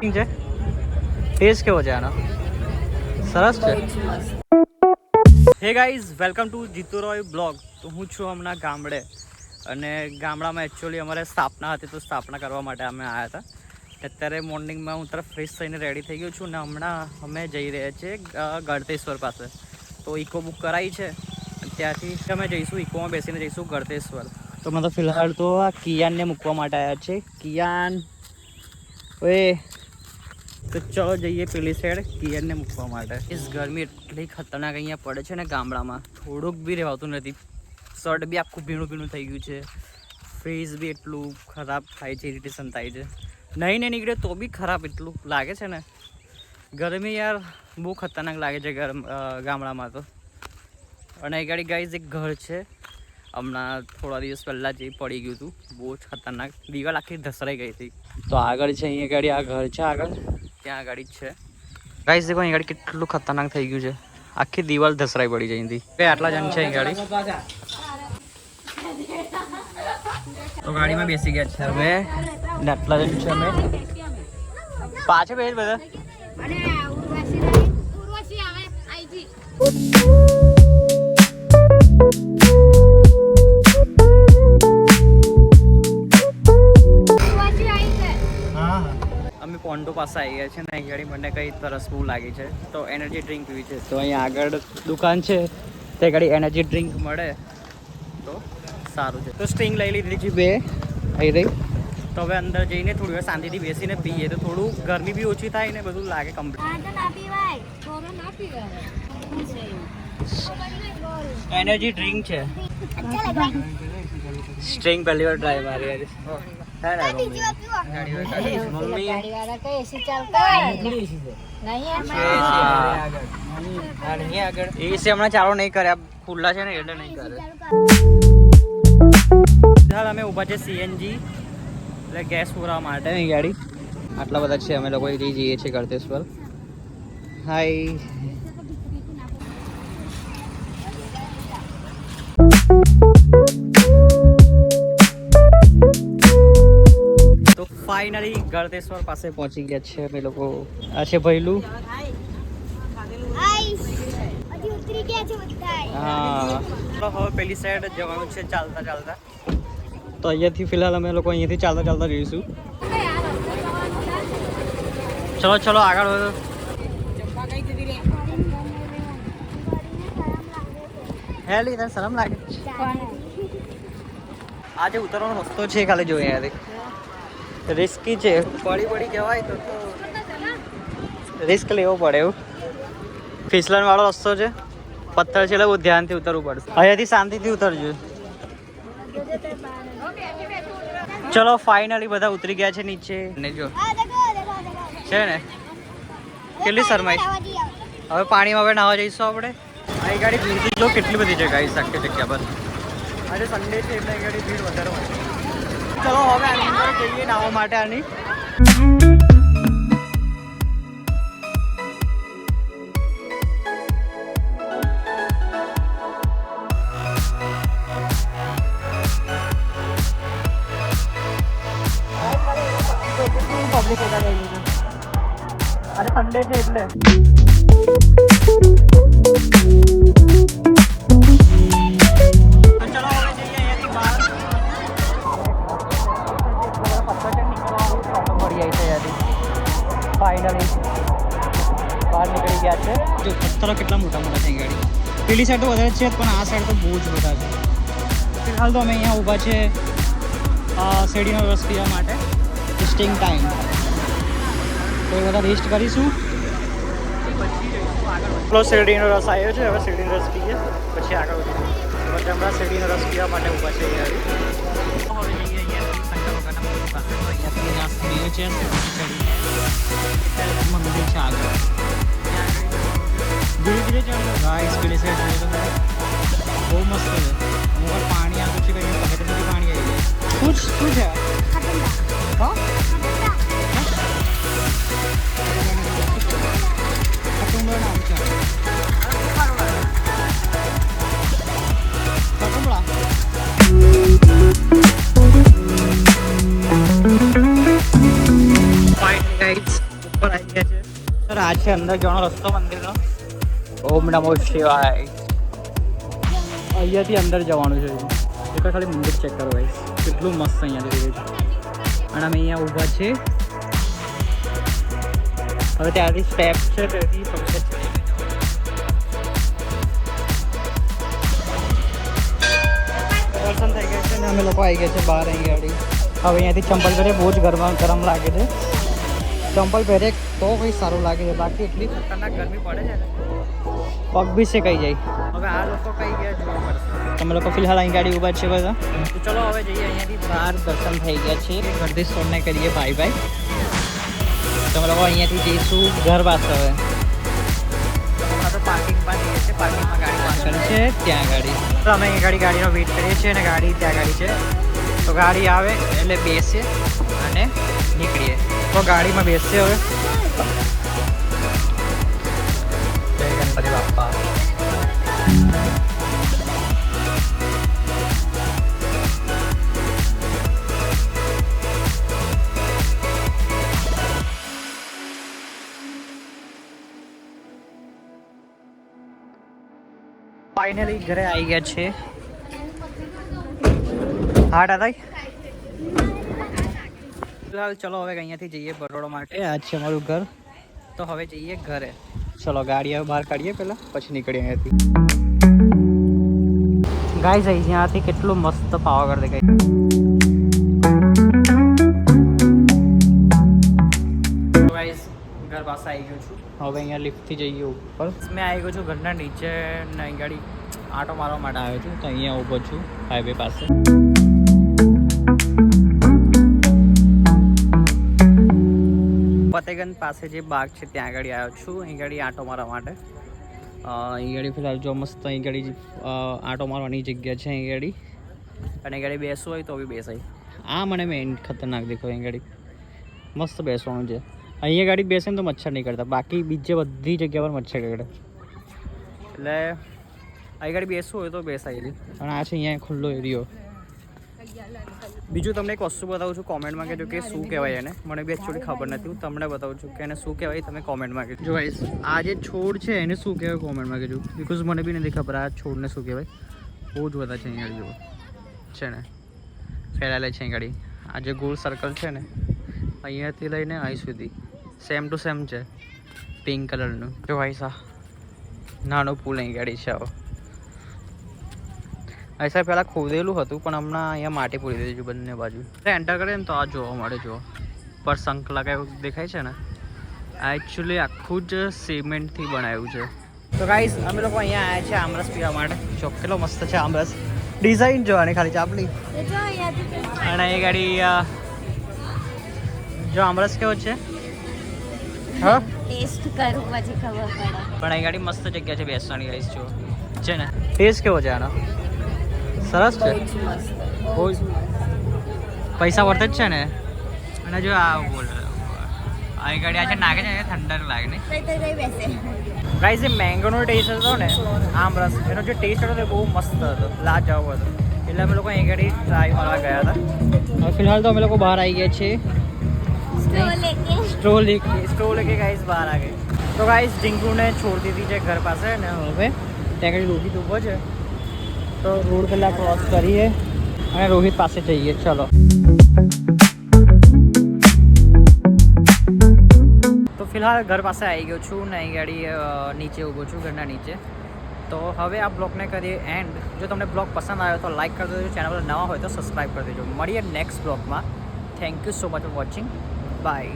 છે ટેસ્ટ કેવો છે આનો? સરસ છે. Hey guys, welcome to Jitu Roy blog. તો હું છું હમણાં ગામડે અને ગામડામાં એકચ્યુઅલી અમારે સ્થાપના હતી, તો સ્થાપના કરવા માટે અમે આવ્યા હતા. અત્યારે મોર્નિંગમાં હું તરફ ફ્રેશ થઈને રેડી થઈ ગયો છું ને હમણાં અમે જઈ રહ્યા છીએ ગળતેશ્વર પાસે. તો ઇકો બુક કરાવી છે, ત્યાંથી અમે જઈશું, ઇકોમાં બેસીને જઈશું ગળતેશ્વર. તો મતલબ ફિલહાલ તો આ કિયાનને મૂકવા માટે આવ્યા છે. કિયાન ઓએ, તો ચલો જઈએ પેલી સાઈડ કિયાનને મૂકવા માટે. ઇસ ગરમી એટલી ખતરનાક અહીંયા પડે છે ને ગામડામાં, થોડુંક બી રહેવાતું નથી. શર્ટ બી આખું ભીણું ભીણું થઈ ગયું છે, ફેસ બી એટલું ખરાબ થાય છે, ઇરિટેશન થાય છે. નહીં ને નીકળે તો બી ખરાબ એટલું લાગે છે ને. ગરમી યાર બહુ ખતરનાક લાગે છે ગામડામાં તો. અને એ ગાડી ગાઈઝ એક ઘર છે, હમણાં થોડા દિવસ પહેલાં જે પડી ગયું હતું, બહુ જ ખતરનાક. દિવાલ આખી ધસરાઈ ગઈ હતી. તો આગળ છે અહીંયા ગાડી, આ ઘર છે આગળ, ત્યાં ગાડી જ છે ગાઈઝ. દેખો અહીં ગાડી કેટલું ખતરનાક થઈ ગયું છે, આખી દિવાલ ધસરાઈ પડી જઈ હતી. આટલા જણ છે અહીં ગાડી, તો ગાડીમાં બેસી ગયા છે હવે. આટલા જણ છે અમે, પાછળ બેસ બધા. અમે પોન્ટો પાસે આવી ગયા છે ને અહીં ગાડી મને કંઈ તરસ બહુ લાગી છે, તો એનર્જી ડ્રિંક પીવી છે. તો અહીંયા આગળ દુકાન છે, તે ગાડી એનર્જી ડ્રિંક મળે તો સારું છે. તો સ્ટ્રિંગ લઈ લીધી છે બે આવી રહી. તો હવે અંદર જઈને થોડી વાર શાંતિથી બેસીને પીએ તો થોડું ગરમી બી ઓછી થાય ને બધું લાગે કમ્પ્લીટ. એનર્જી ડ્રિંક છે, સ્ટ્રિંગ પહેલી વાર ટ્રાય મારી. હમણાં ચાલુ નહીં કરે, ખુલ્લા છે ને એટલે નહીં કરે. અમે ઊભા છે સીએનજી એટલે ગેસ પૂરવા માટે ની ગાડી. આટલા બધા છે, અમે લોકો જઈએ છીએ ગળતેશ્વર. હાય, તો ફાઇનલી ગળતેશ્વર પાસે પહોંચી ગયા છે અમે લોકો. આ છે ભૈલું. હા, હવે પેલી સાઈડ જવાનું છે ચાલતા ચાલતા. તો અહીંયાથી ફિલહાલ અમે લોકો અહીંયાથી ચાલતા ચાલતા જઈશું. ચલો ચલો આગળ વધો. હેલી તને શરમ લાગે? આજે ઉતરવાનો રસ્તો છે, ખાલી જોઈએ યાર. રિસ્કી છે, પડી પડી જવાય તો રિસ્ક લેવો પડે એવું. ફિસલન વાળો રસ્તો છે, પથ્થર છે એટલે બહુ ધ્યાનથી ઉતરવું પડશે. અહીંયાથી શાંતિથી ઉતરજો. ચલો ફાઇનલી બધા ઉતરી ગયા છે નીચે ને જો છે ને કેટલી શરમાઈશ. હવે પાણીમાં હવે નાહવા જઈશું આપણે. આ ગાડી ભીડ જો કેટલી બધી જગ્યાએ આખી જગ્યા પર. આજે સન્ડે છે એટલે ગાડી ભીડ વધારે હોય. ચલો હવે આની અંદર જઈએ નાહવા માટે. આની અરે સન્ડે છે એટલે ફાઇનલી બહાર નીકળી ગયા છે. જો પથ્થરો કેટલા મોટા મોટા છે ગાડી. પેલી સાઈડ તો વધારે છે પણ આ સાઈડ તો બહુ જ બધા છે. ફિલહાલ તો અમે અહીંયા ઊભા છે શેરડીનો રસ પીવા માટે. ટેસ્ટિંગ ટાઈમ તો એ બધા ટેસ્ટ કરીશું પછી આગળ. શેરડીનો રસ આવ્યો છે, હવે શેરડીનો રસ પીએ પછી આગળ વધીશું. બધા હમણાં શેરડીનો રસ પીવા માટે ઊભા છે અહીંયા. હવે જઈએ અહીંયા શંકર ભગવાનના મંદિર પાસે. અહીંયાથી રસ પીએ છે, મંદિર છે આગળ. ધીરે ધીરે ચાલો ગાઈસ. પેલી સાઈડ બહુ મસ્ત છે. અમુક પાણી આવ્યું છે, કંઈ પગેથી પાણી આવી જાય. શું છે હા? છે અંદર જવાનો રસ્તો મંદિરનો. ઓમ નમો શિવાય. અહીંયાથી અંદર જવાનું છે. એક ખાલી મંદિર ચેક કરો ભાઈ, કેટલું મસ્ત અહીંયાથી છે. અને અમે અહીંયા ઊભા છે. હવે ત્યાંથી સ્ટેપ છે, ત્યાંથી પગથિયાં છે. દર્શન થઈ ગયા છે ને અમે લોકો આવી ગયા છે બહાર અહીં ગાડી. હવે અહીંયાથી ચંપલ પહેરે, બહુ જ ગરમ લાગે છે. ચંપલ પહેરે તો કંઈ સારું લાગે છે, બાકી એટલી ખતરનાક ગરમી પડે છે ને પગ બી શેકાઈ જાય. હવે આ લોકો કઈ ગયા જોવા પડશે. તમે લોકો ફિલહાલ અહીં ગાડી ઊભા છે બધા. તો ચલો હવે જઈએ. અહીંયાથી બહાર દર્શન થઈ ગયા છે. ગણેશ સોરને કરીએ બાય બાય. તમે લોકો અહીંયાથી જઈશું ઘર પાસે. હવે પાર્કિંગમાં જઈએ છીએ, પાર્કિંગમાં ગાડી પાર્ક કરી છે ત્યાં ગાડી. તો અમે અહીં ગાડીનો વેઇટ કરીએ છીએ અને ગાડી ત્યાં ગાડી છે. તો ગાડી આવે એટલે બેસીએ અને નીકળીએ. તો ગાડીમાં બેસીએ હવે. જય ગણપતિ બાપ્પા. ફાઇનલી ઘરે આવી ગયા છે. હા દાદા ફિલહાલ ચલો હવે અહીંયાથી જઈએ બરોડા માટે. આ છે અમારું ઘર. તો હવે જઈએ ઘરે. ચલો ગાડી હવે બહાર કાઢીએ પહેલાં, પછી નીકળીએ અહીંયાથી. ગાઈઝ અહીંયાથી કેટલું મસ્ત પાવાગઢ દેખાય. ગાઈઝ ઘર પાસે આવી ગયો છું. હવે અહીંયા લિફ્ટથી જઈએ ઉપર. મેં આવી ગયો છું ઘરના નીચે ને અહીં ગાડી આંટો મારવા માટે આવ્યો છું. તો અહીંયા ઊભો છું હાઈવે પાસે. ફતેગંજ પાસે જે બાગ છે ત્યાં આગળ આવ્યો છું. અહીં ગાડી આંટો મારવા માટે. અહીં ગાડી ફિલહાલ જો મસ્ત અહીં ગાડી આંટો મારવાની જગ્યા છે અહીં ગાડી. અને ગાડી બેસવું હોય તો બી બેસાય. આ મને મેઇન ખતરનાક દેખો અહીં ગાડી મસ્ત બેસવાનું છે. અહીંયા ગાડી બેસે ને તો મચ્છર નહીં કરતા, બાકી બીજે બધી જગ્યા પર મચ્છર કરડે. એટલે અહીં ગાડી બેસવું હોય તો બેસાય. અને આ છે અહીંયા ખુલ્લો એરિયો. બીજું તમને એક વસ્તુ બતાવું છું, કોમેન્ટમાં કહેજો કે શું કહેવાય એને. મને બી એકચ્યુઅલી ખબર નથી. હું તમને બતાવું છું કે એને શું કહેવાય, તમે કોમેન્ટમાં કહેજો. જો ગાઈસ આ જે છોડ છે એને શું કહેવાય કોમેન્ટમાં કહેજો, બિકોઝ મને બી નથી ખબર આ છોડને શું કહેવાય. બહુ જ બધા છે અહીંયા જુઓ છે ને ફેલાયેલા છે અહીં ગાડી. આ જે ગોળ સર્કલ છે ને અહીંયાથી લઈને અહીં સુધી સેમ ટુ સેમ છે, પિંક કલરનું. જો ગાઈસ આ નાનો પુલ અહીં ગાડી છે. આવો ऐसा પહેલાં ખોદેલું હતું પણ હમણાં અહીંયા માટી પૂરી દીધી બંને બાજુ. એન્ટર કરીએ ને તો આ જોવા મળે. જો પર શંખ લગાવ્યું દેખાય છે ને, આ એકચ્યુઅલી આખું જ સિમેન્ટથી બનાવ્યું છે. તો ગાઈસ અમે લોકો અહીંયા આવ્યા છે આમરસ પીવા માટે. જો કેટલો મસ્ત છે આમરસ. ડિઝાઇન જોવાની ખાલી ચાપલી. અને એ ગાડી જો આમરસ કેવો છે હા ટેસ્ટ કરું પછી ખબર પડે. પણ અહીં ગાડી મસ્ત જગ્યા છે બેસવાની. ગાઈસ જો છે ને ટેસ્ટ કેવો છે આનો? સરસ છે. બહુ પૈસા વર્થ જ છે ને. અને જો આ બોલ આ ગાડી આ છે નાખે છે ઠંડક લાગે નહીં. ગાઈસ એ મેંગોનો ટેસ્ટ હતો ને આમરસ, એનો જે ટેસ્ટ હતો તે બહુ મસ્ત હતો, લાજવાબ હતો. એટલે અમે લોકો અહીં ગાડી ટ્રાય કરવા ગયા હતા. હવે ફિલહાલ તો અમે લોકો બહાર આવી ગયા છીએ. સ્ટ્રો લેકે ગાઈસ બહાર આ ગઈ. તો ગાઈસ ઢીંગુને છોડ દીધી છે ઘર પાસે ને હવે ત્યાં આગળ રોહિત ઊભો છે. તો રોડ પહેલાં ક્રોસ કરીએ અને રોહિત પાસે જઈએ. ચલો તો ફિલહાલ ઘર પાસે આવી ગયો છું ને અહીં ગાડી નીચે ઊભો છું ઘરના નીચે. તો હવે આ બ્લોગને કરીએ એન્ડ. જો તમને બ્લોગ પસંદ આવ્યો તો લાઈક કરી દેજો, ચેનલ પર નવા હોય તો સબસ્ક્રાઈબ કરી દેજો. મળીએ નેક્સ્ટ બ્લોગમાં. Thank you so much for watching. By.